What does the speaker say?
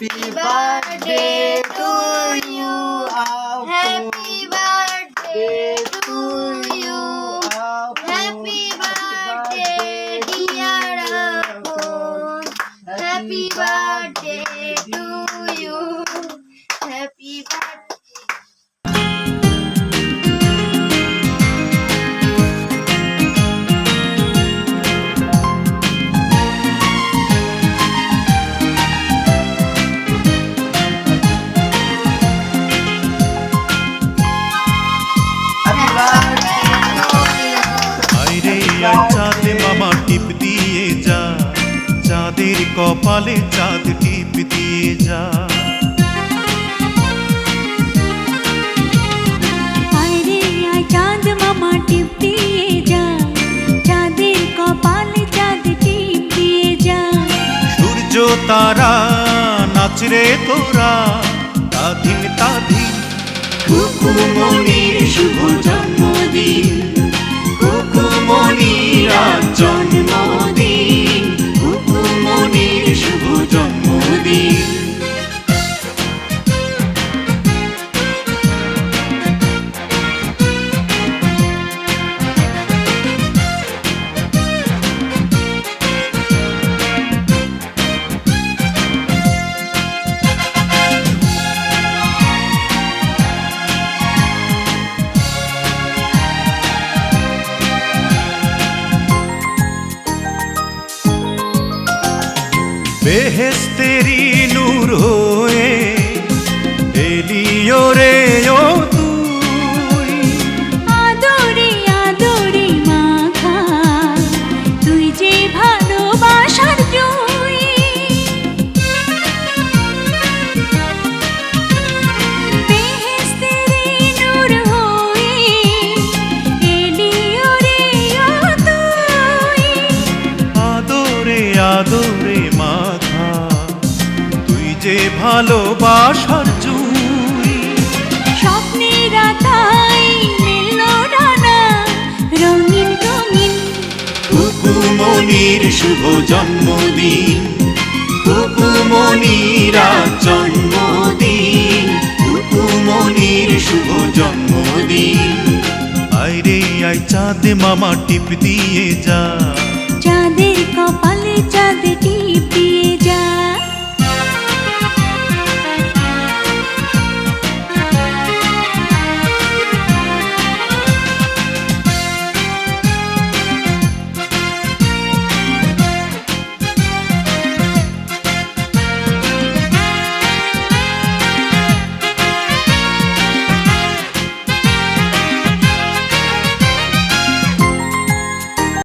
Happy birthday to you, Happy birthday to you. Happy birthday, dear Afon. Happy birthday to you. Happy birthday. আইরে I চাঁদে মামা টিপ দিয়ে যা, চাঁদের কপালে চাঁদ টিপ দিয়ে যা। আইরে আই চাঁদ মামা টিপ দিয়ে যা, চাঁদের কপালে চাঁদ টিপ দিয়ে যা। সূর্য তারা নাচরে তোরা, তাধিন তাধিন। কুকুমনির শুভ জন্মদিন, কুকুমনির আজ জন্মদিন, কুকুমনির শুভ জন্মদিন। বেহেশতেরি নূর হয়ে এলিও রে ও তুই। আদরে আদরে মাখা তুই যে ভালোবাসার জয়। বেহেশতেরি নূর হয়ে এলিও রে ও তুই। আদরে আদরে মাখা তুই যে ভালোবাসার জুই। স্বপ্নেরা তাই মেলল ডানা রঙিন রঙিন। কুকুমনির শুভ জন্মদিন, কুকুমনির আজ জন্মদিন, কুকুমনির শুভ জন্মদিন। আইরে আই চাঁদে মামা টিপ দিয়ে যা, চাঁদের কপাল